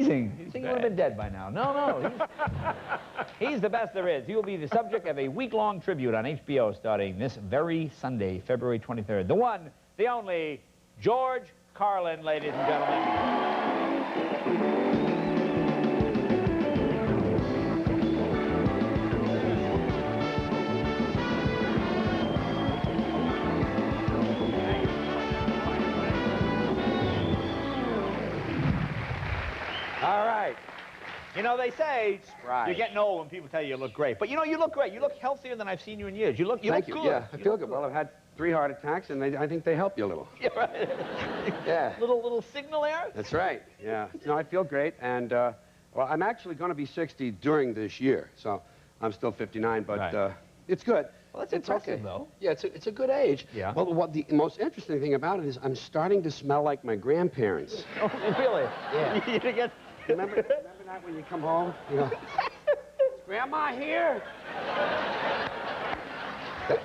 amazing. You think he would have been dead by now. No. He's the best there is. He will be the subject of a week-long tribute on HBO starting this very Sunday, February 23rd. The one, the only, George Carlin, ladies and gentlemen. All right. You know, they say you're getting old when people tell you look great. But, you know, you look great. You look healthier than I've seen you in years. You look good. Yeah, I feel good. Well, I've had 3 heart attacks, and I think they help you a little. Yeah, right. Yeah. Little signal there? That's right, yeah. No, I feel great, and, well, I'm actually going to be 60 during this year, so I'm still 59, but it's good. Well, that's impressive, though. Yeah, it's a good age. Yeah. Well, what the most interesting ththing about it is I'm starting to smell like my grandparents. Oh, really? Yeah. Remember that when you come home? You know, is Grandma here?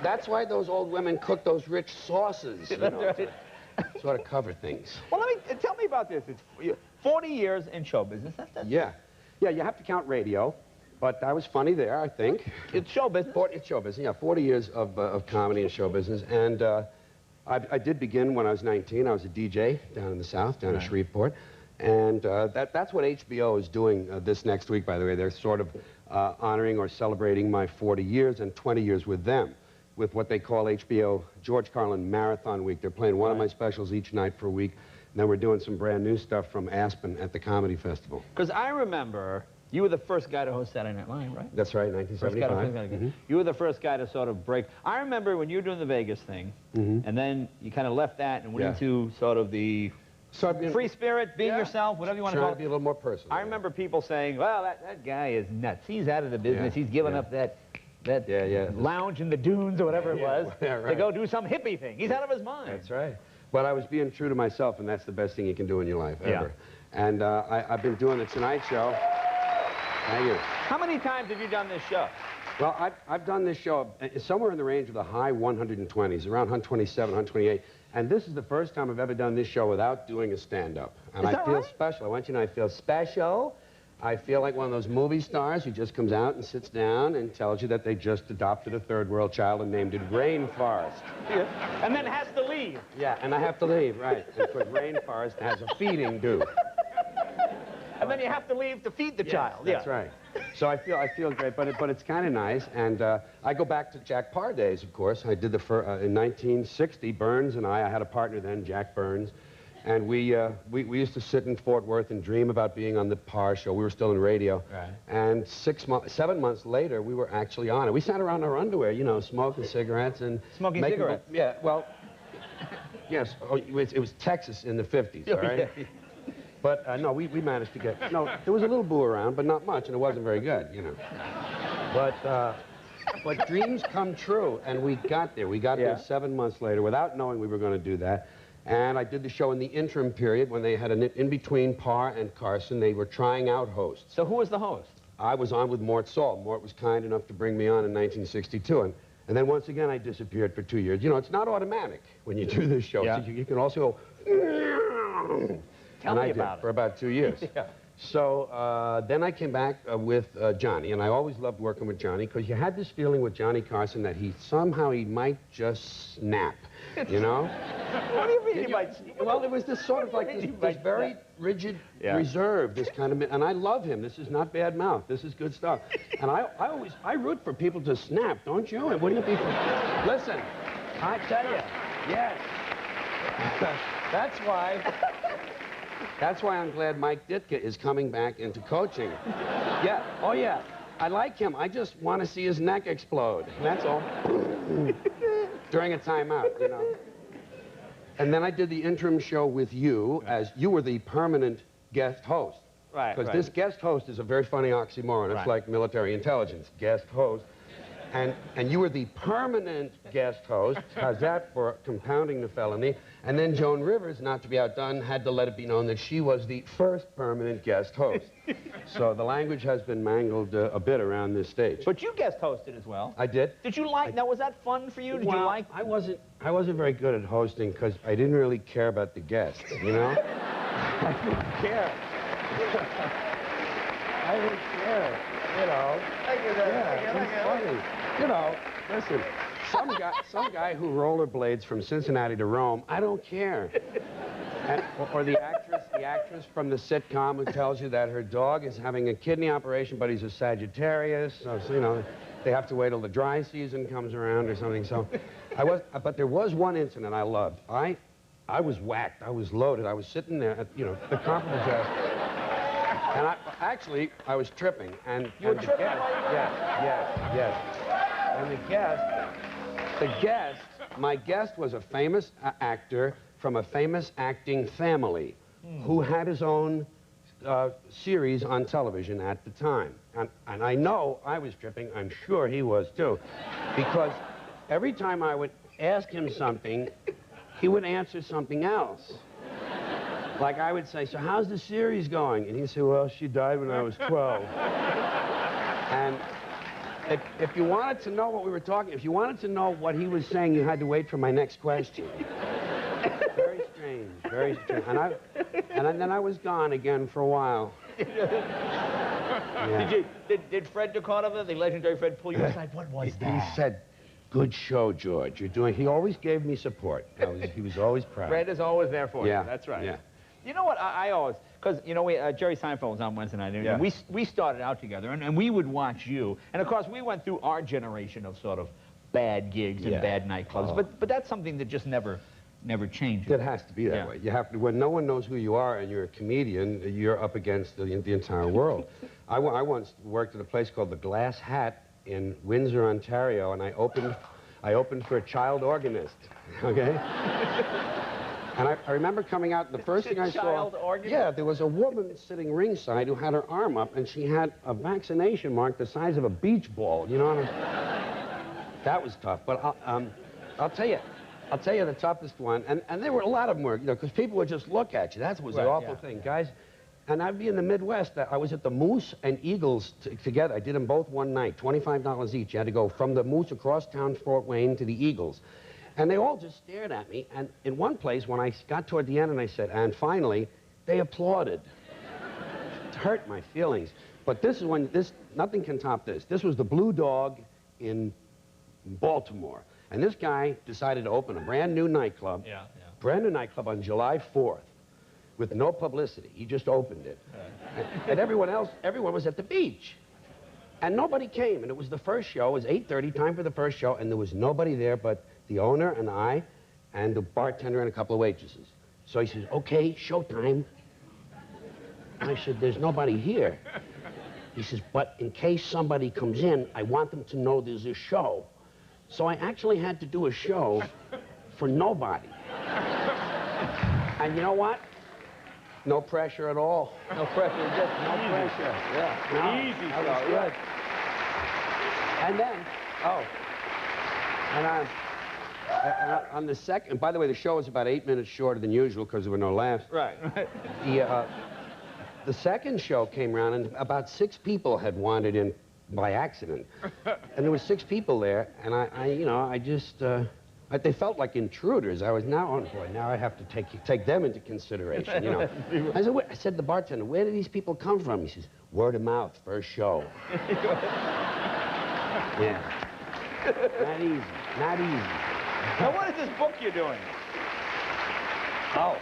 That's why those old women cook those rich sauces, you know, to sort of cover things. Well, tell me about this. It's 40 years in show business. Yeah, you have to count radio, but I was funny there, I think. It's show business? It's show business, yeah. 40 years of comedy and show business, and I did begin when I was 19. I was a DJ down in the South, down in Shreveport. And that's what HBO is doing this next week, by the way. They're sort of honoring or celebrating my 40 years and 20 years with them, with what they call HBO George Carlin Marathon Week. They're playing one of my specials each night for a week. And then we're doing some brand new stuff from Aspen at the Comedy Festival. Because I remember you were the first guy to host Saturday Night Live, right? That's right, 1975. You were the first guy to sort of break. I remember when you were doing the Vegas thing, and then you kind of left that and went into sort of the... free spirit, being yourself, whatever you want to call it. Trying to be a little more personal. I remember people saying, well, that guy is nuts. He's out of the business. He's given up that lounge in the dunes or whatever it was to go do some hippie thing. He's out of his mind. That's right. But I was being true to myself, and that's the best thing you can do in your life, ever. And I've been doing the Tonight Show. Thank you. How many times have you done this show? Well, I've done this show somewhere in the range of the high 120s, around 127, 128. And this is the first time I've ever done this show without doing a stand-up. And I feel special. I want you to know I feel special. I feel like one of those movie stars who just comes out and sits down and tells you that they just adopted a third world child and named it Rainforest. And then has to leave. Yeah, and I have to leave, right. Because Rainforest has a feeding due. And then you have to leave to feed the child. That's right. So I feel great, but it's kind of nice. And I go back to Jack Parr days, of course. I did in 1960, Burns and I had a partner then, Jack Burns, and we used to sit in Fort Worth and dream about being on the Parr show. We were still in radio. Right. And 7 months later, we were actually on it. We sat around in our underwear, you know, smoking cigarettes and smoking cigarettes. Yeah. Well, yes. Oh, it was Texas in the 50s. All right. But, no, we managed to get... No, there was a little boo around, but not much, and it wasn't very good, you know. But dreams come true, and we got there. We got there 7 months later without knowing we were going to do that. And I did the show in the interim period when they had an in-between Parr and Carson. They were trying out hosts. So who was the host? I was on with Mort Saul. Mort was kind enough to bring me on in 1962. And then once again, I disappeared for 2 years. You know, it's not automatic when you do this show. So you can also go... Tell me about it. For about 2 years. So then I came back with Johnny, and I always loved working with Johnny because you had this feeling with Johnny Carson that he might just snap, you know? What do you mean he might snap? Well, it was this sort of like this very rigid reserve, this kind of, and I love him. This is not bad mouth. This is good stuff. And I root for people to snap, don't you? And wouldn't it be? Listen, I tell you, yes. That's why I'm glad Mike Ditka is coming back into coaching. I like him. I just want to see his neck explode. That's all. During a timeout, you know. And then I did the interim show with you as you were the permanent guest host. Right. Because this guest host is a very funny oxymoron. It's like military intelligence. Guest host. And you were the permanent guest host. How's that for compounding the felony? And then Joan Rivers, not to be outdone, had to let it be known that she was the first permanent guest host. So the language has been mangled a bit around this stage. But you guest hosted as well. I did. Did you like? Now, was that fun for you? Did you like? I wasn't very good at hosting because I didn't really care about the guests. You know, I didn't care. I don't care, you know. He's funny. You know, listen, some guy who rollerblades from Cincinnati to Rome, I don't care. Or the actress from the sitcom who tells you that her dog is having a kidney operation, but he's a Sagittarius, so you know, they have to wait till the dry season comes around or something. So, but there was one incident I loved. I was whacked. I was loaded. I was sitting there at, you know, the conference desk. And I was tripping. And You were tripping? Yes. And my guest was a famous actor from a famous acting family who had his own series on television at the time. And I know I was tripping. I'm sure he was too. Because every time I would ask him something, he would answer something else. Like I would say, so how's the series going? And he'd say, well, she died when I was 12. And if you wanted to know what we were talking, if you wanted to know what he was saying, you had to wait for my next question. Very strange, very strange. And then I was gone again for a while. Yeah. Did Fred DeCordova, the legendary Fred, pull you aside? What was that? He said, good show, George. You're doing... He always gave me support. He was always proud. Fred is always there for you. That's right. Yeah. You know what, I always... Because, you know, Jerry Seinfeld was on Wednesday night, and we started out together, and we would watch you. And, of course, we went through our generation of sort of bad gigs and bad nightclubs. But that's something that just never changes. It has to be that way. You have to... When no one knows who you are and you're a comedian, you're up against the entire world. I once worked at a place called the Glass Hat in Windsor, Ontario, and I opened for a child organist, okay? And I remember coming out, the first thing I saw... Child organist? Yeah, there was a woman sitting ringside who had her arm up, and she had a vaccination mark the size of a beach ball, you know? That was tough, but I'll tell you the toughest one, and there were a lot of them, you know, because people would just look at you. That was the awful thing, guys. And I'd be in the Midwest. I was at the Moose and Eagles together. I did them both one night, $25 each. You had to go from the Moose across town, Fort Wayne, to the Eagles. And they all just stared at me. And in one place, when I got toward the end and I said, and finally, they applauded. It hurt my feelings. But this is when nothing can top this. This was the Blue Dog in Baltimore. And this guy decided to open a brand new nightclub. Brand new nightclub on July 4th. With no publicity. He just opened it. And everyone was at the beach. And nobody came. And it was the first show. It was 8:30, time for the first show. And there was nobody there but the owner and I and the bartender and a couple of waitresses. So he says, okay, showtime. I said, there's nobody here. He says, but in case somebody comes in, I want them to know there's a show. So I actually had to do a show for nobody. And you know what? No pressure at all. No pressure, just no pressure. Yeah. No, easy. That was good. And then, and on the second, by the way, the show was about 8 minutes shorter than usual because there were no laughs. Right. The second show came around, and about 6 people had wandered in by accident. And there were 6 people there, and they felt like intruders. I was now, oh boy, now I have to take them into consideration, you know. I said to the bartender, where do these people come from? He says, word of mouth, first show. Yeah. Not easy, not easy. Now, what is this book you're doing? Oh,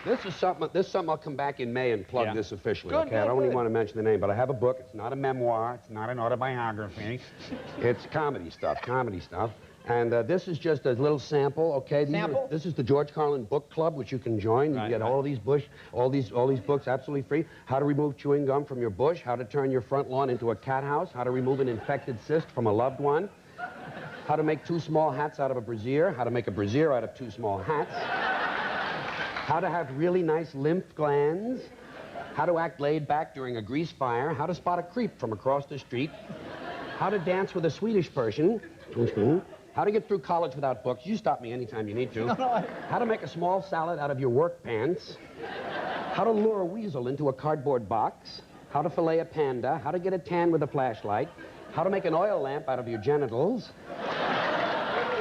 this is something I'll come back in May and plug this officially, good, okay? I don't even want to mention the name, but I have a book. It's not a memoir. It's not an autobiography. It's comedy stuff. And this is just a little sample, okay? This is the George Carlin Book Club, which you can join. You can get all these books absolutely free. How to remove chewing gum from your bush, how to turn your front lawn into a cat house, how to remove an infected cyst from a loved one, how to make 2 small hats out of a brassiere, how to make a brassiere out of 2 small hats, how to have really nice lymph glands, how to act laid back during a grease fire, how to spot a creep from across the street, how to dance with a Swedish person, how to get through college without books. You stop me anytime you need to. How to make a small salad out of your work pants. How to lure a weasel into a cardboard box. How to fillet a panda. How to get a tan with a flashlight. How to make an oil lamp out of your genitals.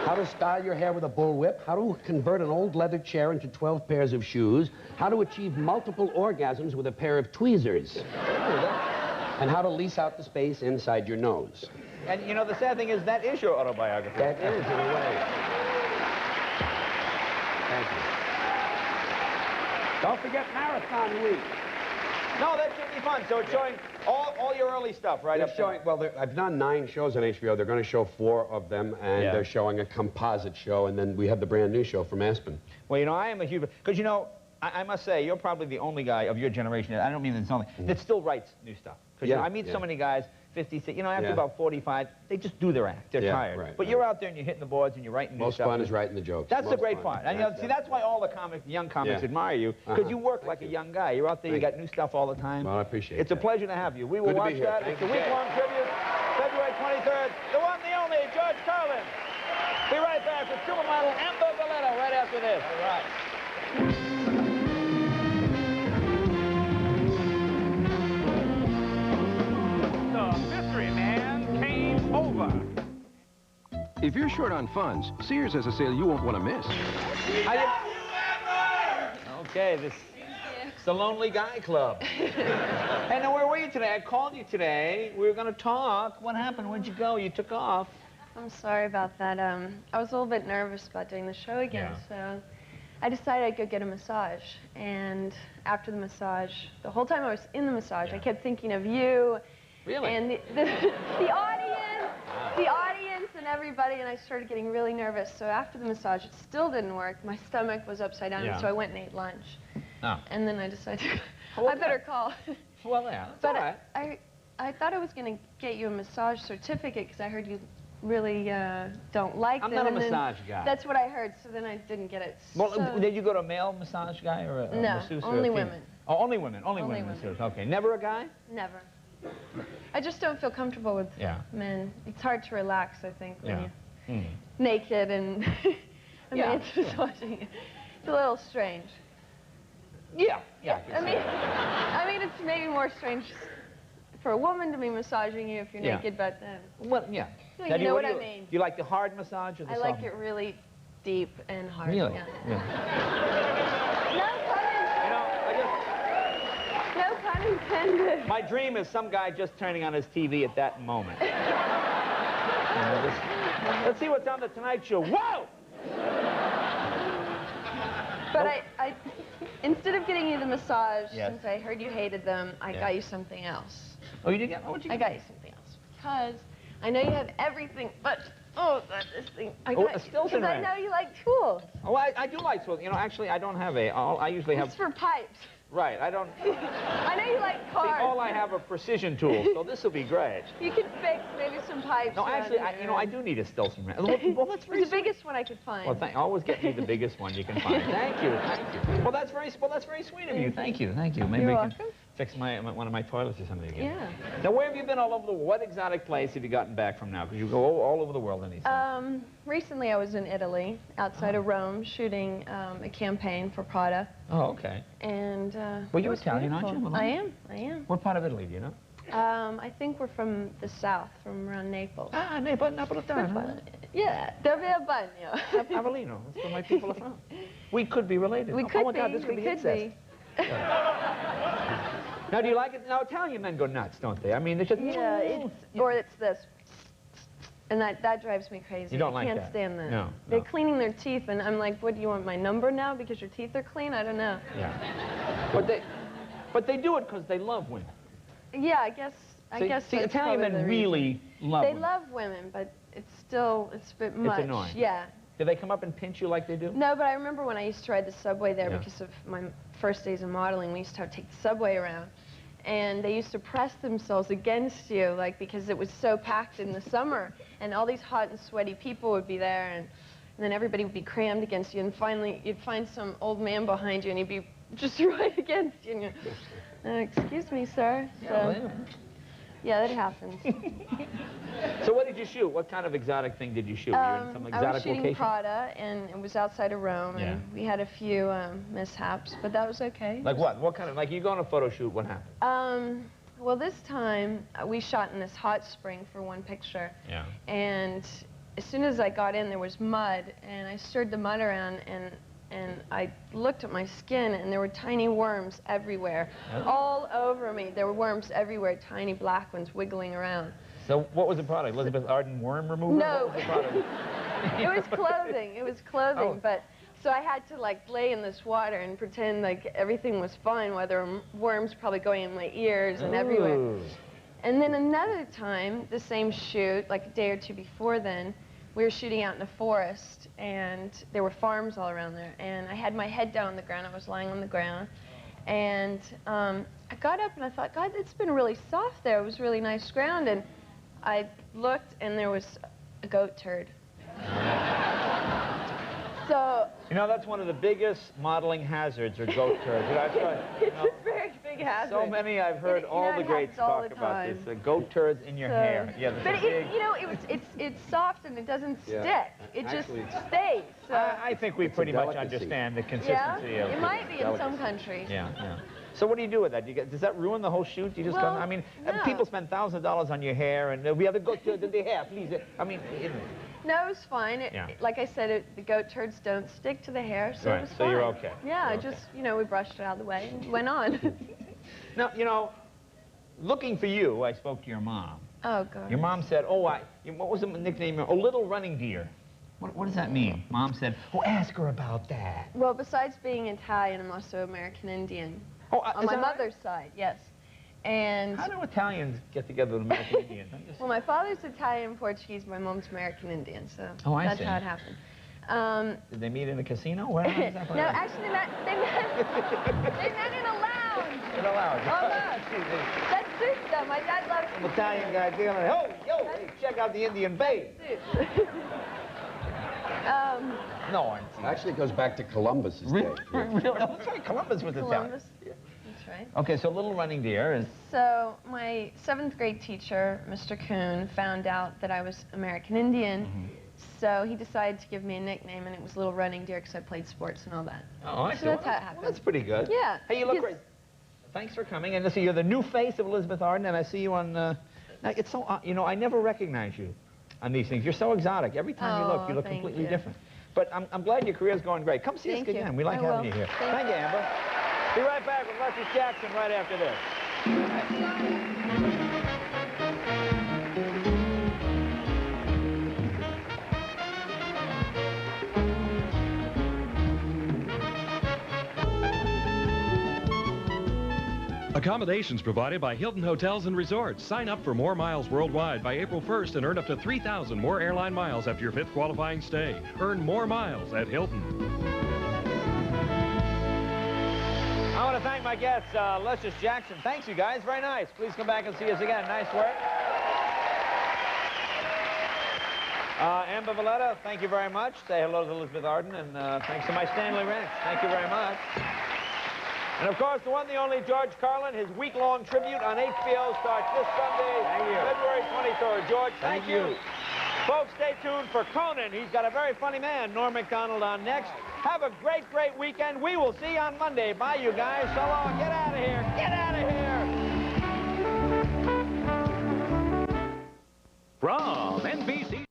how to style your hair with a bullwhip, how to convert an old leather chair into 12 pairs of shoes, how to achieve multiple orgasms with a pair of tweezers, and how to lease out the space inside your nose. And, you know, the sad thing is that is your autobiography. That is, in a way. Thank you. Don't forget Marathon Week. No, that should be fun. So it's showing all your early stuff, right? They're showing, well, I've done 9 shows on HBO. They're going to show 4 of them, and they're showing a composite show, and then we have the brand new show from Aspen. Well, you know, I am a huge... Because, you know, I must say, you're probably the only guy of your generation, I don't mean it's only, that still writes new stuff. Because you know, I meet so many guys, 50, you know, after about 45, they just do their act. They're tired. Right, but you're out there and you're hitting the boards and you're writing new stuff. Most fun is writing the jokes. That's the great part. And, you know, see, that's why all the young comics admire you, because you work like a young guy. You're out there, you got new stuff all the time. Well, I appreciate it. It's a pleasure to have you. We will watch that. It's a week-long tribute, February 23rd. The one, the only, George Carlin. Be right back with supermodel Amber Valletta right after this. All right. If you're short on funds, Sears has a sale you won't want to miss. Okay, it's the Lonely Guy Club. Hey, now, where were you today? I called you today. We were going to talk. What happened? Where'd you go? You took off. I'm sorry about that. I was a little bit nervous about doing the show again, so I decided I'd go get a massage. And after the massage, the whole time I was in the massage, I kept thinking of you. Really? And the audience and everybody, and I started getting really nervous. So after the massage, it still didn't work. My stomach was upside down, so I went and ate lunch. Oh. And then I decided I better call. Well, yeah, that's all right. I thought I was going to get you a massage certificate because I heard you really don't like them. I'm not a massage guy. That's what I heard, so then I didn't get it. Well, did you go to a male massage guy or a masseuse? No, only women. Oh, only women. Only women. Masseuse. Okay, never a guy? Never. I just don't feel comfortable with men. It's hard to relax, I think, when you're naked and a man's massaging you. It's a little strange. Yeah. I mean, it's maybe more strange for a woman to be massaging you if you're naked, but well, yeah. You know what I mean. Do you like the hard massage or the soft? I like it really deep and hard. Really? No pun intended. My dream is some guy just turning on his TV at that moment. Let's see what's on the Tonight Show. Whoa! But I instead of getting you the massage, since I heard you hated them, I got you something else. Oh, you did get? What'd you get? I got you something else because I know you have everything, but this thing. I got because I know you like tools. Oh, I do like tools. You know, actually, I don't have I usually have. It's for pipes. Right, I don't... I know you like cars. See, all I have are precision tools, so this will be great. You could fix maybe some pipes. No, actually, I do need a Stilson wrench. Well, that's very It's the biggest one I could find. Well, always get me the biggest one you can find. Thank you. Well, that's very sweet of you. Thank you. Maybe You're we can welcome. fix one of my toilets or something again. Yeah. Now, where have you been all over the world? What exotic place have you gotten back from now? Because you go all over the world anything. Recently I was in Italy, outside of Rome, shooting a campaign for Prada. Oh, okay. And well, you're Italian, aren't you? I am. What part of Italy do you know? I think we're from the south, from around Naples. Ah, Napolitano. Yeah, dove a bagno. Avellino. That's where my people are from. We could be related. We could my God, this could be incest. Now, do you like it? Now, Italian men go nuts, don't they? I mean, they just... Yeah, or it's this. And that drives me crazy. You don't like that? I can't stand that. No. They're cleaning their teeth, and I'm like, what, do you want my number now because your teeth are clean? I don't know. Yeah. But they do it because they love women. Yeah, I guess See, Italian men really love women. They love women, but it's a bit much. It's annoying. Yeah. Do they come up and pinch you like they do? No, but I remember when I used to ride the subway there because of my first days of modeling, we used to take the subway around. And they used to press themselves against you, like, because it was so packed in the summer. And all these hot and sweaty people would be there, and then everybody would be crammed against you. And finally, you'd find some old man behind you, and he'd be just right against you. And you're, excuse me, sir. So, yeah, that happens. So what did you shoot? What kind of exotic thing did you shoot? You in some exotic I was shooting location? Prada, and it was outside of Rome, and we had a few mishaps, but that was okay. Like what? What kind of, like you go on a photo shoot, what happened? Well, this time, we shot in this hot spring for one picture. Yeah. And as soon as I got in, there was mud, and I stirred the mud around, and I looked at my skin, and there were tiny worms everywhere, all over me. There were worms everywhere, tiny black ones wiggling around. So what was the product? Elizabeth Arden worm remover? No. What was the product? It was clothing. It was clothing, Oh. but so I had to like lay in this water and pretend like everything was fine, while there were worms probably going in my ears and everywhere. And then another time, the same shoot, like a day or two before then, we were shooting out in a forest, and there were farms all around there. And I had my head down on the ground. I was lying on the ground. And I got up, and I thought, God, it's been really soft there. It was really nice ground. And I looked, and there was a goat turd. So... You know, that's one of the biggest modeling hazards, or goat turds. It's a very big hazard. So many I've heard all the greats talk about this. The goat turds in your hair. Yeah, but you know, it's soft and it doesn't stick. It just stays. So. I think we pretty much understand the consistency of it. It might be in some countries. Yeah, yeah. So what do you do with that? Does that ruin the whole shoot? You just well, I mean, no. people spend thousands of dollars on your hair, and we have the goat turds in their hair, please. I mean, no, it was fine. Like I said, the goat turds don't stick to the hair, so it was fine. So you're okay. Yeah, just, you know, we brushed it out of the way and went on. Now, you know, looking for you, I spoke to your mom. Oh, God. Your mom said, oh, what was the nickname? Oh, Little Running Deer. What does that mean? Mom said, oh, ask her about that. Well, besides being Italian, I'm also American Indian. Oh, on my mother's side, yes. And how do Italians get together with American Indians? Well, my father's Italian and Portuguese, my mom's American Indian, so that's how it happened. Did they meet in a casino? Where does that play? No, actually, they met in a lounge. In a lounge. Almost. That suits them. My dad loves some Italian guy dealing. Oh, yo, hey, check out the Indian babe. No, actually, it goes back to Columbus's day. Really? That's right. Columbus was Italian. That's right. Okay, so Little Running Deer is... So my 7th grade teacher, Mr. Kuhn, found out that I was American Indian, so he decided to give me a nickname, and it was Little Running Deer because I played sports and all that. Oh, I see. So that's how it happened. Well, that's pretty good. Yeah. Hey, you look great. Thanks for coming. And listen, you're the new face of Elizabeth Arden, and I see you on... now, it's so... you know, I never recognize you on these things. You're so exotic. Every time you look completely different. But I'm glad your career's going great. Come see us again. We like having you here. Thank you, Amber. Be right back with Luscious Jackson right after this. Accommodations provided by Hilton Hotels and Resorts. Sign up for more miles worldwide by April 1st and earn up to 3,000 more airline miles after your 5th qualifying stay. Earn more miles at Hilton. I want to thank my guests, Luscious Jackson. Thanks, you guys. Very nice. Please come back and see us again. Nice work. Amber Valletta, thank you very much. Say hello to Elizabeth Arden, and thanks to my Stanley Wrench. Thank you very much. And, of course, the one, the only George Carlin. His week-long tribute on HBO starts this Sunday, February 23rd. George, thank you. Folks, stay tuned for Conan. He's got a very funny man, Norm Macdonald, on next. Have a great, great weekend. We will see you on Monday. Bye, you guys. So long. Get out of here. Get out of here. From NBC.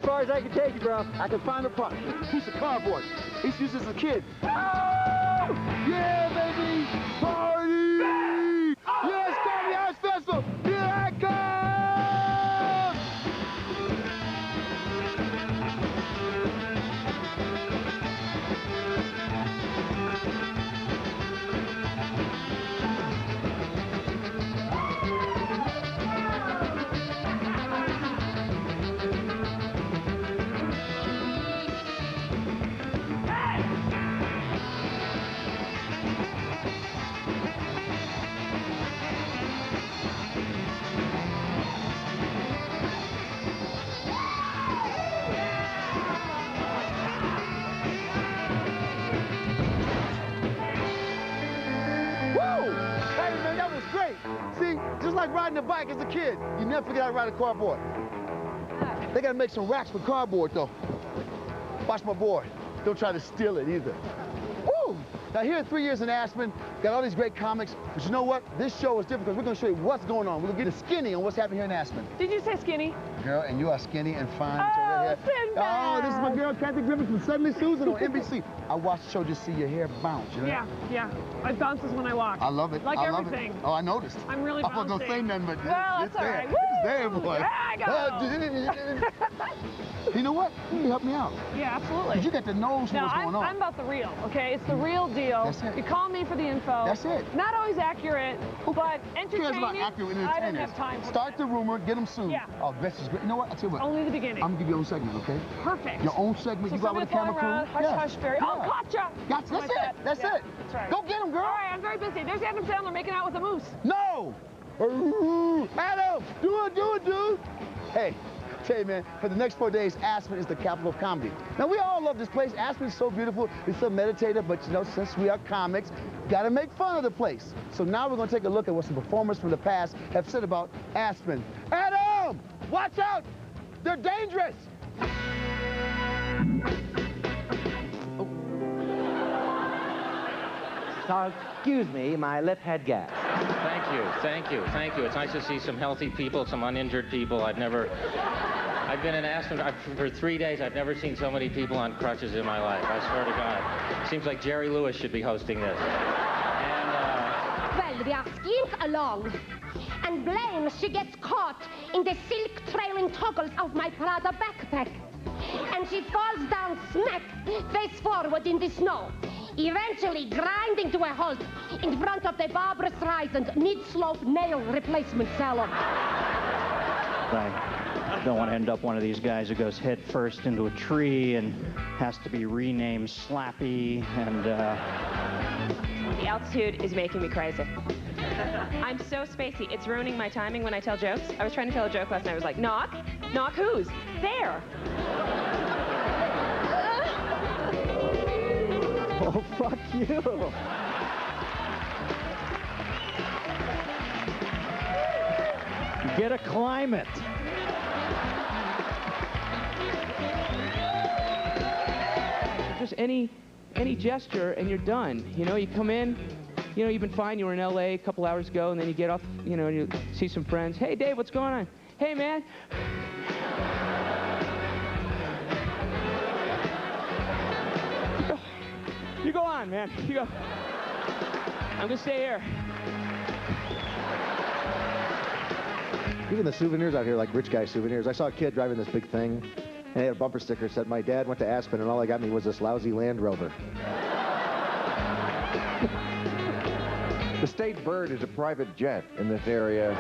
As far as I can take you, bro, I can find a part. Piece of cardboard. He's used as a kid. Oh! Yeah, baby! Party! Yeah, it's called the Ice Festival! Here I come! Just like riding a bike as a kid, you never forget how to ride a cardboard. They gotta make some racks with cardboard, though. Watch my boy. Don't try to steal it either. Woo! Now here, 3 years in Aspen, got all these great comics, but you know what? This show is different because we're going to show you what's going on. We're going to get a skinny on what's happening here in Aspen. Did you say skinny? Girl, and you are skinny and fine. Oh, oh, this is my girl, Kathy Griffith from Suddenly Susan on NBC. I watched the show just to see your hair bounce, you know? Yeah. It bounces when I walk. I love it. Like I everything. Love it. Oh, I noticed. I'm really bouncing. I wasn't going to say nothing, but well, it's that's there. all right. It's there, boy. There I go. You know what? You need to help me out. Yeah, absolutely. Because you got the nose for what's going on. I'm about the real, okay? It's the real deal. That's it. You call me for the info. That's it. Not always accurate, but entertaining. Who cares about accurate I don't have time for Start the rumor, get them sued. Yeah. Oh, this is great. You know what? I'll tell you what. Only the beginning. I'm going to give you your own segment, okay? Perfect. Your own segment. So you go out with the camera around, crew. Hush, hush, Barry. Oh, gotcha. That's it. That's it. That's right. Go get him, girl. All right, I'm very busy. There's Adam Sandler making out with a moose. No! Adam! Do it, dude! Hey, tell you, man, for the next 4 days, Aspen is the capital of comedy. Now, we all love this place. Aspen is so beautiful. It's so meditative, but, you know, since we are comics, got to make fun of the place. So now we're going to take a look at what some performers from the past have said about Aspen. Adam! Watch out! They're dangerous! Excuse me, my lip had gas. Thank you. It's nice to see some healthy people, some uninjured people. I've been in Aspen for 3 days. I've never seen so many people on crutches in my life. I swear to God. Seems like Jerry Lewis should be hosting this. Well, we are skiing along, and blame she gets caught in the silk trailing toggles of my Prada backpack. And she falls down smack, face forward in the snow, eventually grinding to a halt in front of the Barbara Streisand mid-slope nail replacement salon. I don't want to end up one of these guys who goes head first into a tree and has to be renamed Slappy and, The altitude is making me crazy. I'm so spacey. It's ruining my timing when I tell jokes. I was trying to tell a joke last night. I was like, knock? Knock whose? There. Oh, fuck you. Get a climate. Just any gesture and you're done. You know, you come in, you know, you've been fine. You were in LA a couple hours ago, and then you get off, you know, and you see some friends. Hey, Dave, what's going on? Hey, man. You go on, man. You go. I'm gonna stay here. Even the souvenirs out here, like rich guy souvenirs. I saw a kid driving this big thing, and he had a bumper sticker that said, "My dad went to Aspen, and all they got me was this lousy Land Rover." The state bird is a private jet in this area.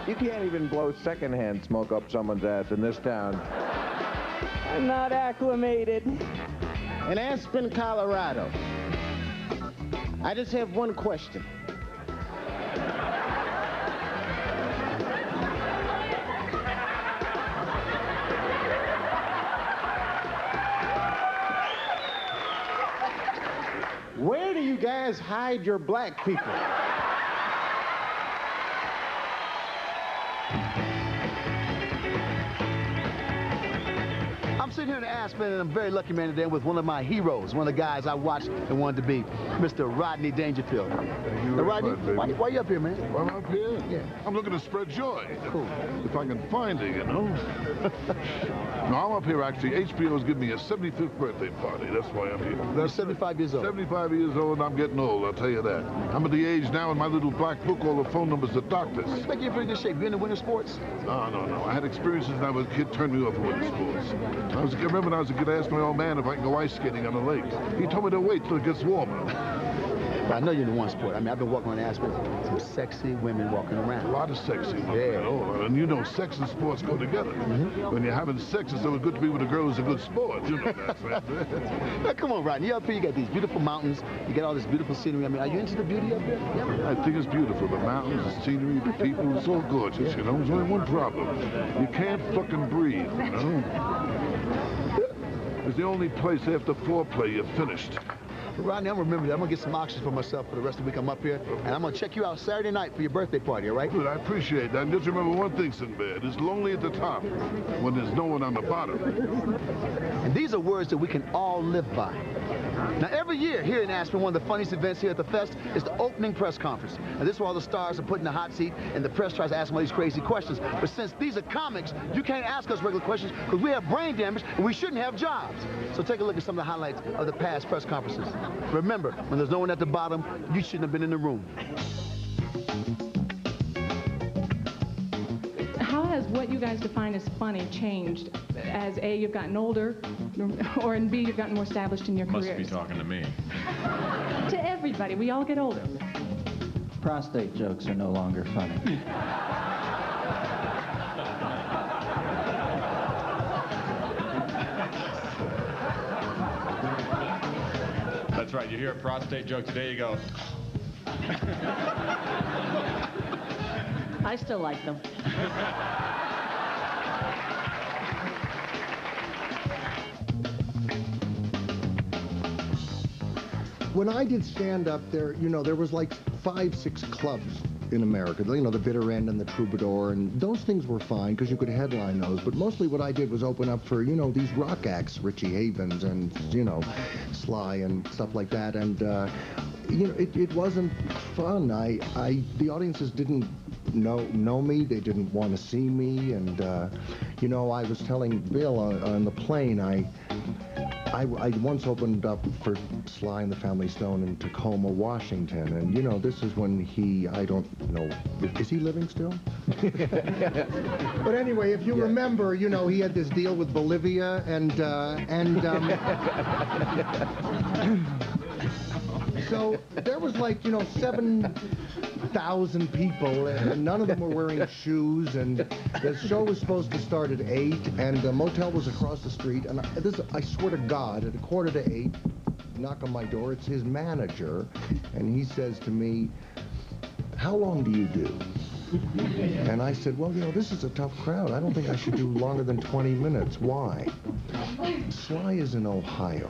You can't even blow secondhand smoke up someone's ass in this town. I'm not acclimated. In Aspen, Colorado, I just have one question. Where do you guys hide your black people? I'm sitting here in Aspen, and I'm very lucky, man, today with one of my heroes, one of the guys I watched and wanted to be, Mr. Rodney Dangerfield. Now, Rodney, why you up here, man? Why I'm up here? Yeah. I'm looking to spread joy. Cool. If I can find it, you know. No, I'm up here, actually. HBO's giving me a 75th birthday party. That's why I'm here. You're 75 years old. 75 years old, and I'm getting old, I'll tell you that. I'm at the age now in my little black book, all the phone numbers of doctors. You think you're in pretty good shape? You into winter sports? No. I had experiences when I was a kid, turned me off of winter sports. I remember when I was a kid, I asked my old man if I can go ice skating on the lake. He told me to wait till it gets warmer. But I know you're into one sport. I mean, I've been walking on Aspen. Some sexy women walking around. A lot of sexy women. Yeah. You know, and you know sex and sports go together. When you're having sex, it's always good to be with a girl who's a good sport. You know that, man. Now, come on, Rodney. You're up here, you got these beautiful mountains. You got all this beautiful scenery. I mean, are you into the beauty up here? Yeah. I think it's beautiful. The mountains, the scenery, the people, it's all gorgeous, you know. There's only one problem. You can't fucking breathe, you know. It's the only place after foreplay you're finished. Rodney, I'm remembering that. I'm going to get some oxygen for myself for the rest of the week I'm up here. And I'm going to check you out Saturday night for your birthday party, all right? Good, I appreciate that. And just remember one thing, Sinbad. It's lonely at the top when there's no one on the bottom. And these These are words that we can all live by. Now, every year here in Aspen, one of the funniest events here at the Fest is the opening press conference. And this is where all the stars are put in the hot seat, and the press tries to ask them all these crazy questions. But since these are comics, you can't ask us regular questions because we have brain damage and we shouldn't have jobs. So take a look at some of the highlights of the past press conferences. Remember, when there's no one at the bottom, you shouldn't have been in the room. How has what you guys define as funny changed as A, you've gotten older, or and B, you've gotten more established in your careers? Must be talking to me. To everybody, we all get older. Prostate jokes are no longer funny. That's right. You hear a prostate joke today, you go. I still like them. When I did stand-up there, you know, there was like 5, 6 clubs in America. You know, the Bitter End and the Troubadour, and those things were fine because you could headline those. But mostly what I did was open up for, you know, these rock acts, Richie Havens and, you know, Sly and stuff like that. And, you know, it wasn't fun. The audiences didn't know me. They didn't want to see me. And, you know, I was telling Bill on the plane, I once opened up for Sly and the Family Stone in Tacoma, Washington, and you know, this is when I don't know, is he living still? But anyway, if you remember, you know, he had this deal with Bolivia, and so there was like, you know, 7,000 people, and none of them were wearing shoes, and the show was supposed to start at 8, and the motel was across the street, and I swear to God, at 7:45, knock on my door, it's his manager, and he says to me, "How long do you do?" And I said, "Well, you know, this is a tough crowd. I don't think I should do longer than 20 minutes. Why?" Sly is in Ohio.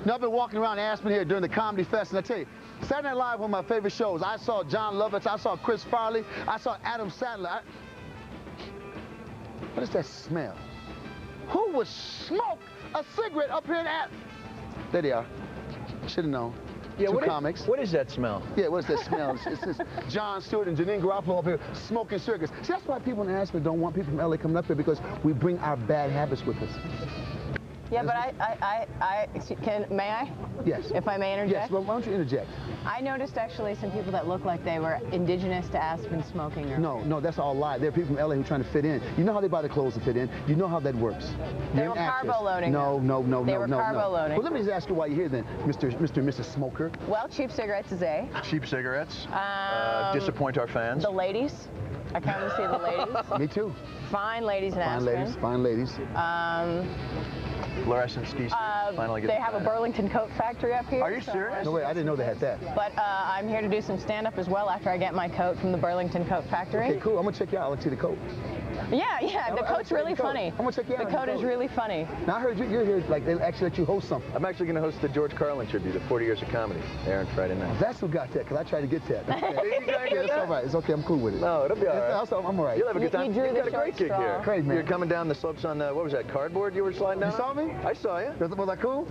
Now, I've been walking around Aspen here during the Comedy Fest, and I tell you, Saturday Night Live, one of my favorite shows. I saw John Lovitz, I saw Chris Farley, I saw Adam Sandler. What is that smell? Who would smoke a cigarette up here in Aspen? There they are. Should have known. Yeah, Two comics. What is that smell? Yeah, what is that smell? It's this Jon Stewart and Janine Garofalo up here smoking cigarettes. See, that's why people in Aspen don't want people from LA coming up here, because we bring our bad habits with us. Yeah, but may I? Yes. If I may interject? Yes, well, why don't you interject? I noticed actually some people that look like they were indigenous to Aspen smoking. No, that's all lie. There are people from LA who are trying to fit in. You know how they buy the clothes to fit in. You know how that works. They were carbo loading. No. They were carbo loading. Well, let me just ask you why you're here then, Mr. and Mrs. Smoker. Well, cheap cigarettes is A. Cheap cigarettes. Disappoint our fans. The ladies. I come to see the ladies. Me too. Fine ladies in Aspen. Fine ladies. Fluorescent ski finally they have a Burlington coat factory up here. Are you serious? No way, I didn't know they had that. But I'm here to do some stand-up as well after I get my coat from the Burlington Coat Factory. Okay, cool. I'm gonna check you out. I'll see the coat. Yeah. The coat's really funny. I'm gonna check you out. The coat is really funny. Now I heard you're here. Like they actually let you host something. I'm actually gonna host the George Carlin tribute, the 40 Years of Comedy, airing Friday night. That's who got that, because I tried to get that. You trying to get It's all right. It's okay. I'm cool with it. No, it'll be all right. I'm all right. You'll have a good time. You got a great gig here. Great, man. You're coming down the slopes on what was that, cardboard you were sliding down? You saw me? I saw you. Was that cool?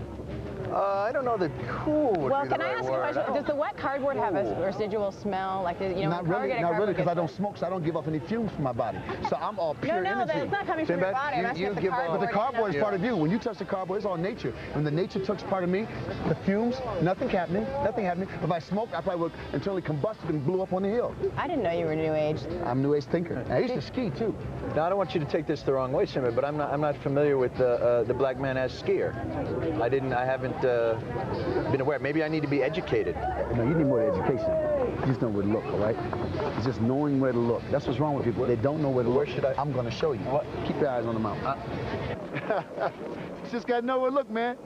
I don't know that cool would Well, be can the I right ask word. a question? Does the wet cardboard have a residual smell? Like, you know, not really, because I don't smoke, so I don't give off any fumes from my body. So I'm all pure energy. No, it's not coming from your body. I'm asking if the cardboard. But the cardboard is part of you. When you touch the cardboard, it's all nature. When the nature touches part of me, the fumes, nothing happening. If I smoked, I probably would internally combusted and blew up on the hill. I didn't know you were New Age. I'm a New Age thinker. I used to ski too. Now, I don't want you to take this the wrong way, Simon, but I'm not familiar with the black man as skier. I haven't been aware. Maybe I need to be educated. No, you need more education. You just know where to look, all right? It's just knowing where to look. That's what's wrong with people. They don't know where to look. Where should I? I'm going to show you. What? Keep your eyes on the mountain. Just got to know where to look, man.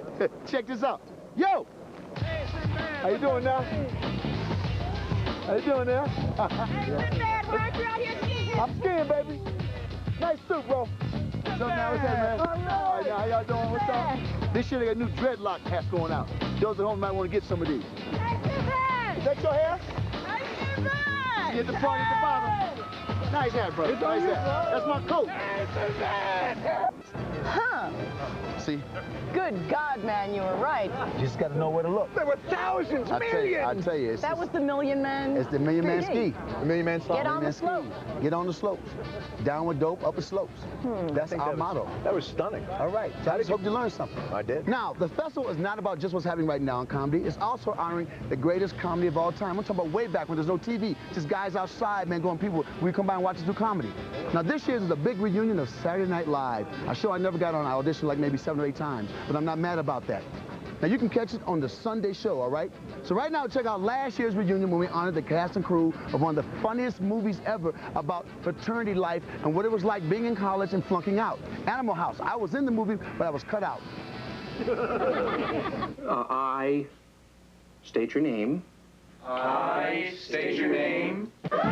Check this out. Yo! How you doing now? How you doing now? I'm skiing, baby. Nice suit, bro. What's up now? What's up, man? All right, now, how y'all doing? What's up? This year they got new dreadlock hats going out. Those at home might want to get some of these. Is that your hair? Get the party at the bottom. Nice hat, brother. Nice hat. That's my coat. Huh. See? Good God, man, you were right. You just got to know where to look. There were thousands, millions. I tell you, That was the Million Man. it's the Million Man ski. The Million Man ski. Get on the slopes. Get on the slopes. Down with dope, up the slopes. That's our motto. That was stunning. All right. So I just hope you learned something. I did. Now, the festival is not about just what's happening right now in comedy. It's also honoring the greatest comedy of all time. I'm talking about way back when there's no TV. Just guys outside, man, going, people, we come by and watch us do comedy. Now, this year's is a big reunion of Saturday Night Live. A show I never got on. I auditioned like maybe 7 or 8 times, but I'm not mad about that. Now, you can catch it on the Sunday show, all right? So right now, check out last year's reunion when we honored the cast and crew of one of the funniest movies ever about fraternity life and what it was like being in college and flunking out. Animal House. I was in the movie, but I was cut out. I state your name. I state your name. Could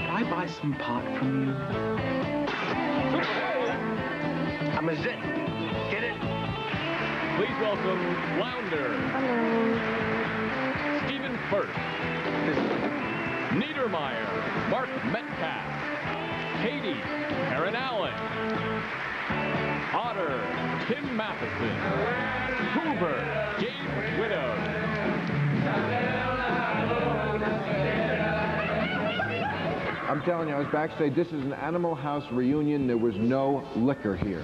I buy some pot from you? I'm a zit. Get it? Please welcome Flounder. Stephen Firth. Niedermeyer. Mark Metcalf. Katie. Karen Allen. Otter. Tim Matheson. Hoover. James Widow. I'm telling you, I was backstage. This is an Animal House reunion. There was no liquor here.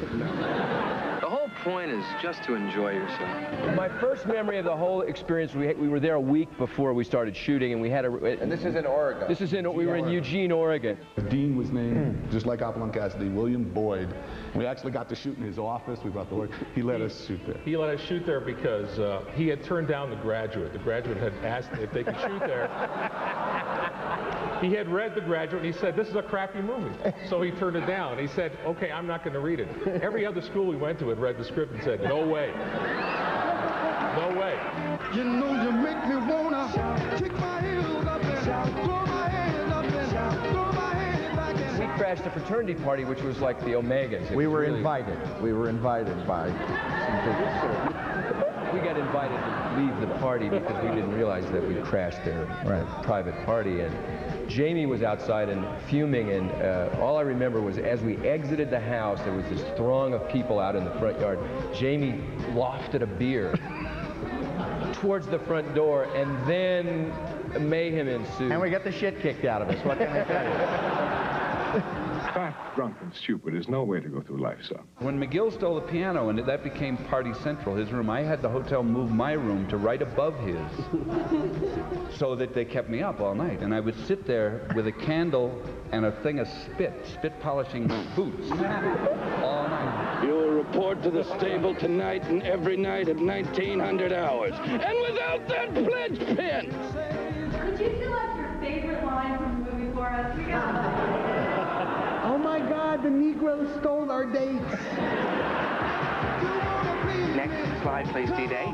The whole point is just to enjoy yourself. My first memory of the whole experience, we were there a week before we started shooting, and we had a... And this is in Oregon. This is we were in Eugene, Oregon. The dean was named, just like Apple and Cassidy, William Boyd. We actually got to shoot in his office. We brought the work. He let us shoot there. He let us shoot there because he had turned down The Graduate. The Graduate had asked if they could shoot there. He had read The Graduate, and he said, this is a crappy movie. So he turned it down. He said, okay, I'm not going to read it. Every other school we went to had read the script and said, no way. No way. You know you make me wanna kick my heels up and throw my hands up and throw my head back and... We crashed a fraternity party, which was like the Omegas. We were invited. We were invited by some people. We got invited to leave the party because we didn't realize that we crashed their private party. And Jamie was outside and fuming, and all I remember was as we exited the house, there was this throng of people out in the front yard. Jamie lofted a beer towards the front door, and then mayhem ensued. And we got the shit kicked out of us. What can I tell you? Fat, drunk, and stupid is no way to go through life, son. When McGill stole the piano and that became Party Central, his room, I had the hotel move my room to right above his so that they kept me up all night. And I would sit there with a candle and a thing of spit polishing boots all night. You will report to the stable tonight and every night at 1900 hours. And without that pledge pin! Could you fill out your favorite line from the movie for us? We got Oh my God, the Negroes stole our dates. Next slide, please, D-Day.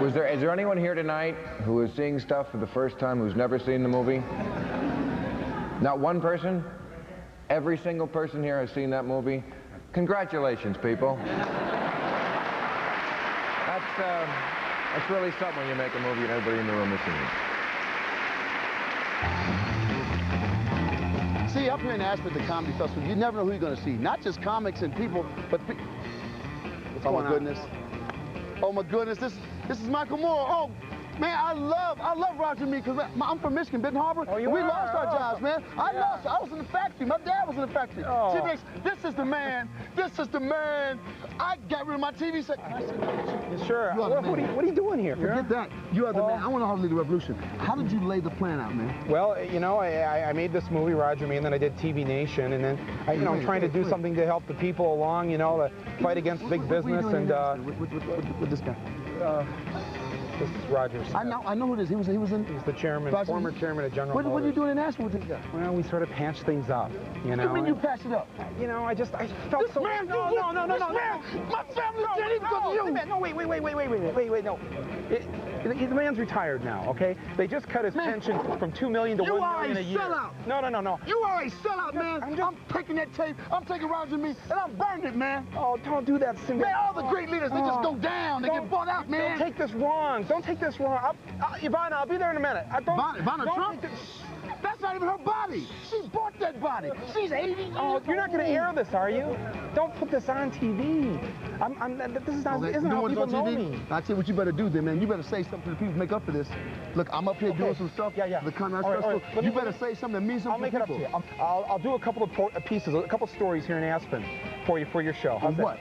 Is there anyone here tonight who is seeing stuff for the first time who's never seen the movie? Not one person? Every single person here has seen that movie? Congratulations, people. That's really something when you make a movie and everybody in the room has seen it. See, up here in Aspen at the Comedy Festival, you never know who you're going to see. Not just comics and people, but... Oh, my goodness. Oh, my goodness. This is Michael Moore. Oh, man, I love Roger Mead, because I'm from Michigan, Benton Harbor. Oh, you we are? lost our jobs, man. I lost. I was in the factory. My dad was in the factory. Oh. See, this is the man. This is the man. I got rid of my TV set. Can I say that? Sure. What are you doing here? Forget that. You are the man. I want to know how to lead the revolution. How did you lay the plan out, man? Well, you know, I made this movie, Roger Me, and then I did TV Nation, and then, I'm trying to do something to help the people along, to fight against big business, and... With this guy? This is Roger Smith. I know who it is. He was in. He's the chairman, Roger. former chairman of General Motors. What are you doing in Aspen with this guy? Well, we sort of patched things up, you know. What do you mean you patched it up? You know, I felt so. Man, no. my family can't even go to you. No, wait, no. The man's retired now, okay? They just cut his pension from $2 million to $1 million a year. You are a sellout. No. You are a sellout, man. I'm taking that tape. I'm taking Roger and me, and I'm burning it, man. Oh, don't do that, Sim. Man, all the great leaders, they just go down. They get bought out, man. Don't take this wrong. Ivana, I'll be there in a minute. Ivana Trump? That's not even her body. She bought that body. She's 80 years old. Oh, you're not going to air this, are you? Don't put this on TV. This is not, isn't how people know me. I'll tell you what you better do then, man. You better say something to the people to make up for this. Look, I'm up here doing some stuff. Yeah. The Conrad All right. You better say something that means something I'll make it up to you. I'll do a couple of pieces, a couple of stories here in Aspen for you for your show. How's what?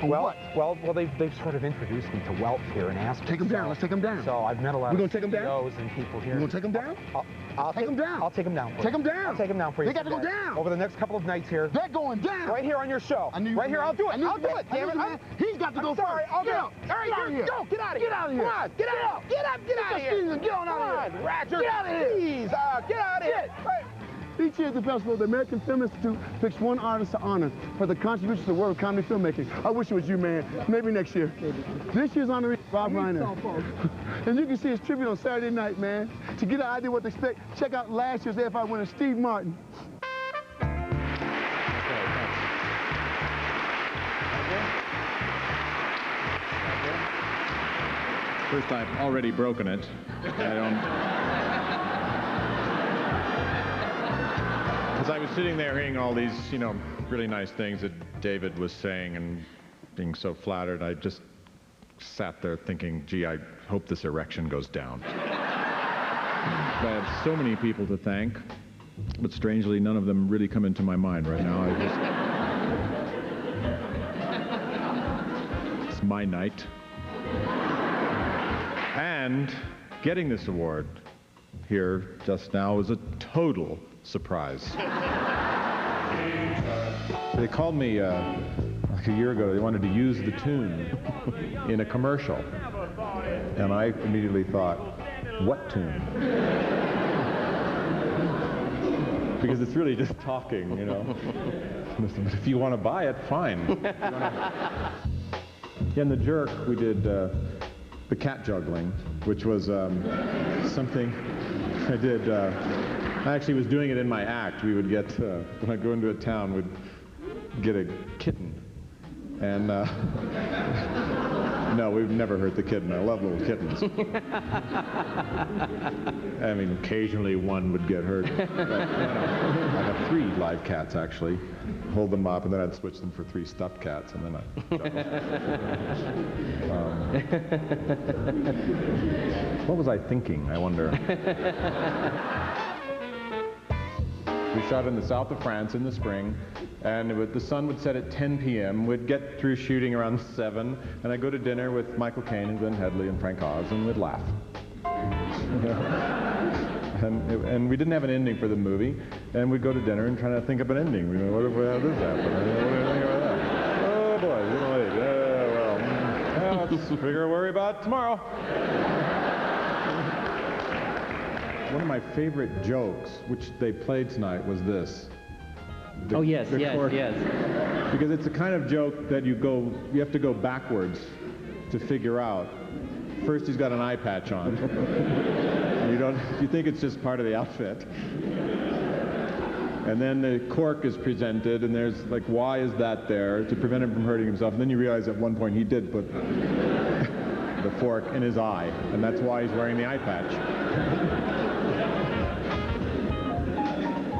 Well, they've sort of introduced me to wealth here in Aspen. Take them down. Let's take them down. So I've met a lot of CEOs and people here. You gonna take them down? I'll take them down. I'll take them down. Take them down. I'll take them down for you. They got to go down. Over the next couple of nights here. They're going down. Right here on your show. Right here. I'll do it. I'll do it. Damn it. He's got to go sorry. first. I'll get go. out. All right, go. Get out of here. Get out of here. Come on. Get out. Get out of here. Get on out of here. Roger. Get out of here. Please. Get out of here. Each year at the festival, the American Film Institute picks one artist to honor for the contributions to the world of comedy filmmaking. I wish it was you, man. Maybe next year. This year's honoree is Rob Reiner. And you can see his tribute on Saturday night, man. To get an idea what to expect, check out last year's AFI winner, Steve Martin. First, I've already broken it. As I was sitting there hearing all these, really nice things that David was saying and being so flattered, I just sat there thinking, gee, I hope this erection goes down. I have so many people to thank, but strangely, none of them really come into my mind right now. It's my night. And getting this award here just now was a total surprise. They called me like a year ago. They wanted to use the tune in a commercial. And I immediately thought, what tune? Because it's really just talking, If you want to buy it, fine. In The Jerk, we did the cat juggling, which was something I did. I actually was doing it in my act. We would get, when I go into a town, we'd get a kitten. And no, we've never hurt the kitten. I love little kittens. I mean, occasionally one would get hurt. But, I have 3 live cats, actually. Hold them up, and then I'd switch them for 3 stuffed cats, and then I'd what was I thinking, I wonder? We shot in the south of France in the spring, and the sun would set at 10 p.m. We'd get through shooting around 7, and I'd go to dinner with Michael Caine and Glenn Headley and Frank Oz, and we'd laugh. And we didn't have an ending for the movie, and we'd go to dinner and try to think of an ending. What if we had this happen? What do you think about that? Oh boy, let's figure worry about tomorrow. One of my favorite jokes, which they played tonight, was this. Yes. Because it's the kind of joke that you have to go backwards to figure out. First, he's got an eye patch on. You think it's just part of the outfit. And then the cork is presented, and there's like, why is that there? To prevent him from hurting himself. And then you realize at one point he did put the fork in his eye, and that's why he's wearing the eye patch.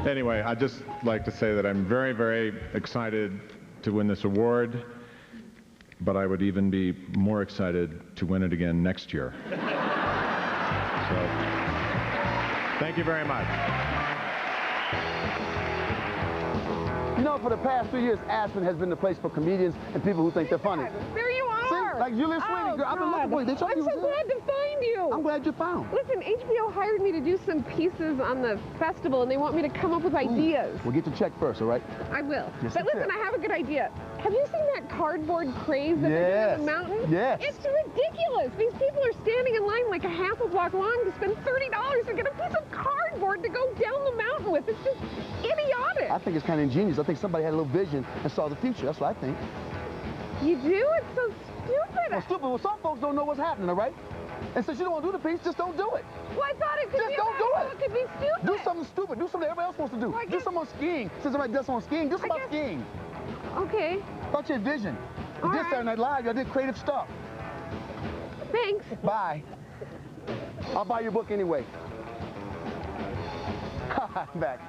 Anyway, I'd just like to say that I'm very, very excited to win this award, but I would even be more excited to win it again next year. So, thank you very much. For the past 3 years, Aspen has been the place for comedians and people who think they're funny. There you are. Like Julius Sweeney, girl. I've been looking for you. They told I'm you so was there. glad to find you. I'm glad you found. Listen, HBO hired me to do some pieces on the festival, and they want me to come up with ideas. We'll get your check first, all right? I will. Yes, But listen, I have a good idea. Have you seen that cardboard craze that they're doing on the mountain? Yes. It's ridiculous. These people are standing in line like a half a block long to spend $30 to get a piece of cardboard to go down the mountain with. It's just idiotic. I think it's kind of ingenious. I think somebody had a little vision and saw the future. That's what I think. You do? It's so stupid. Well, stupid. Well, some folks don't know what's happening, all right? And since you don't want to do the piece, just don't do it. Well, I thought it could just be don't do it. It could be stupid. Do something stupid. Do something everybody else wants to do. Do something on skiing. Since everybody does something on skiing, do something about skiing. Okay. Thought you had vision. You did Saturday Night Live. You did creative stuff. Thanks. Bye. I'll buy your book anyway. Back.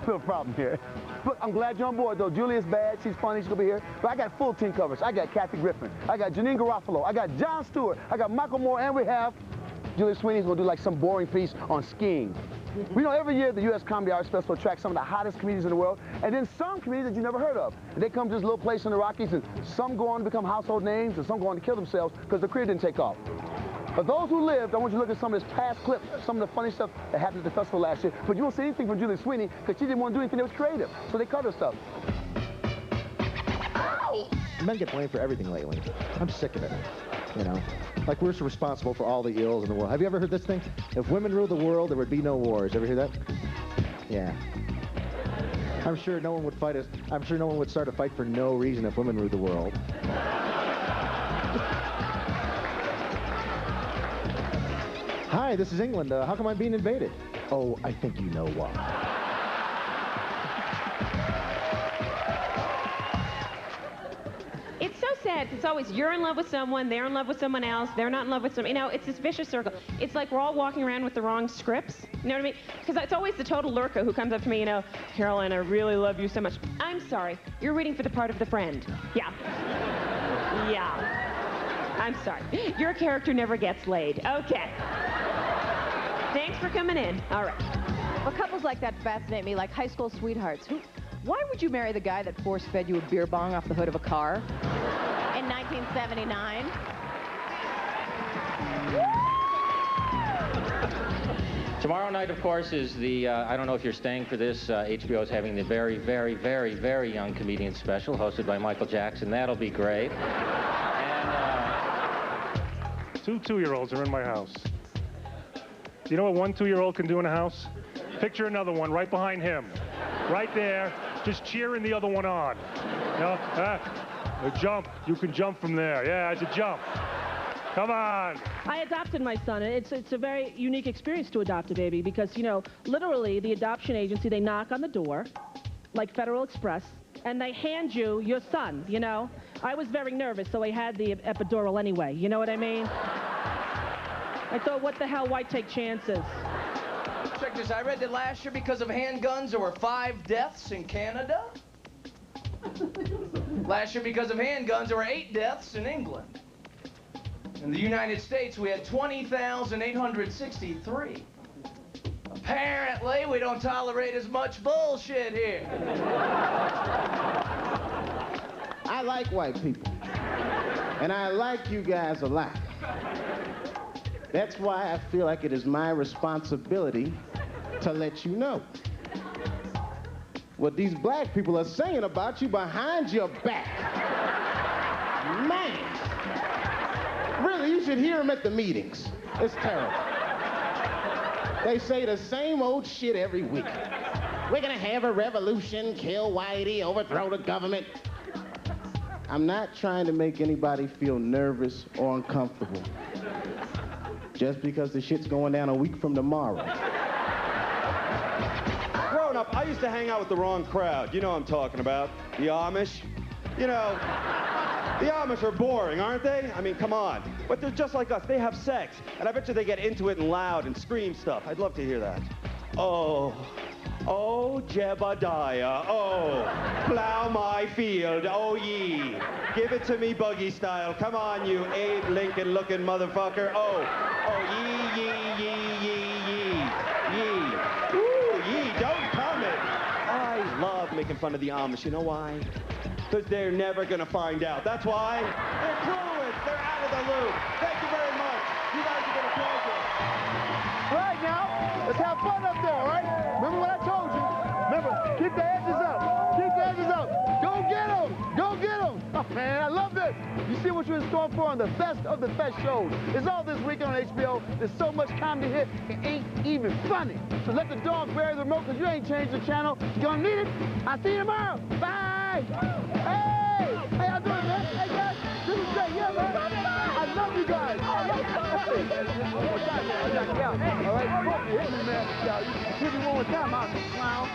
No problem here. Look, I'm glad you're on board, though. Julia's bad. She's funny. She's going to be here. But I got full team coverage. I got Kathy Griffin. I got Janine Garofalo. I got Jon Stewart. I got Michael Moore. And we have Julia Sweeney's going to do like some boring piece on skiing. We know every year the U.S. Comedy Arts Festival attracts some of the hottest comedians in the world, and then some comedians that you never heard of. And they come to this little place in the Rockies, and some go on to become household names, and some go on to kill themselves because their career didn't take off. But those who lived, I want you to look at some of this past clip, some of the funny stuff that happened at the festival last year. But you won't see anything from Julia Sweeney because she didn't want to do anything that was creative. So they cut her stuff. Ow! Men get blamed for everything lately. I'm sick of it. You know, like we're responsible for all the ills in the world. Have you ever heard this thing? If women ruled the world, there would be no wars. Ever hear that? Yeah. I'm sure no one would fight us. I'm sure no one would start a fight for no reason if women ruled the world. Hi, this is England. How come I'm being invaded? Oh, I think you know why. It's so sad. It's always you're in love with someone, they're in love with someone else, they're not in love with someone. You know, it's this vicious circle. It's like we're all walking around with the wrong scripts. You know what I mean? Because it's always the total lurker who comes up to me, you know, Carlin, I really love you so much. I'm sorry. You're reading for the part of the friend. Yeah. Yeah. I'm sorry. Your character never gets laid. Okay. Thanks for coming in. All right. Well, couples like that fascinate me, like high school sweethearts. Why would you marry the guy that force-fed you a beer bong off the hood of a car? In 1979. Tomorrow night, of course, is the, I don't know if you're staying for this, HBO is having the very, very, very, very young comedian special hosted by Michael Jackson. That'll be great. And, Two 2-year-olds are in my house. You know what one 2-year-old can do in a house? Picture another one right behind him. Right there, just cheering the other one on. You know, a jump, you can jump from there. Yeah, it's a jump. Come on. I adopted my son, and it's a very unique experience to adopt a baby because, you know, literally the adoption agency, they knock on the door, like Federal Express, and they hand you your son, you know. I was very nervous, so I had the epidural anyway, you know what I mean? I thought, what the hell, why take chances? Check this, I read that last year because of handguns there were 5 deaths in Canada. Last year because of handguns there were 8 deaths in England. In the United States we had 20,863. Apparently we don't tolerate as much bullshit here. I like white people. And I like you guys a lot. That's why I feel like it is my responsibility to let you know what these black people are saying about you behind your back. Man, really, you should hear them at the meetings. It's terrible. They say the same old shit every week. We're gonna have a revolution, kill Whitey, overthrow the government. I'm not trying to make anybody feel nervous or uncomfortable. Just because the shit's going down a week from tomorrow. Growing up, I used to hang out with the wrong crowd. You know what I'm talking about. The Amish. You know, the Amish are boring, aren't they? I mean, come on. But they're just like us. They have sex. And I bet you they get into it and loud and scream stuff. I'd love to hear that. Oh, Jebediah. Oh, plow my field. Oh, ye. Give it to me buggy style. Come on, you Abe Lincoln looking motherfucker. Oh, ye. Ooh, ye, don't come it. I love making fun of the Amish. You know why? Because they're never going to find out. That's why. They're They're out of the loop. Thank you very much. You guys have been a pleasure. All right, now, let's have fun up there, all right? Remember what I told you? Remember, keep the edges up. Keep the edges up. Go get them. Go get them. Oh, man, I love this. You see what you're in store for on the best of the best shows. It's all this weekend on HBO. There's so much comedy here, it ain't even funny. So let the dog bury the remote, because you ain't changed the channel. You're going to need it. I'll see you tomorrow. Bye. Hey. Hey, how you doing, man? Hey, guys. This is great. Yeah, man. I love you guys. One more time, man. All right, hit me, man. You hit me one more time, I'll clown.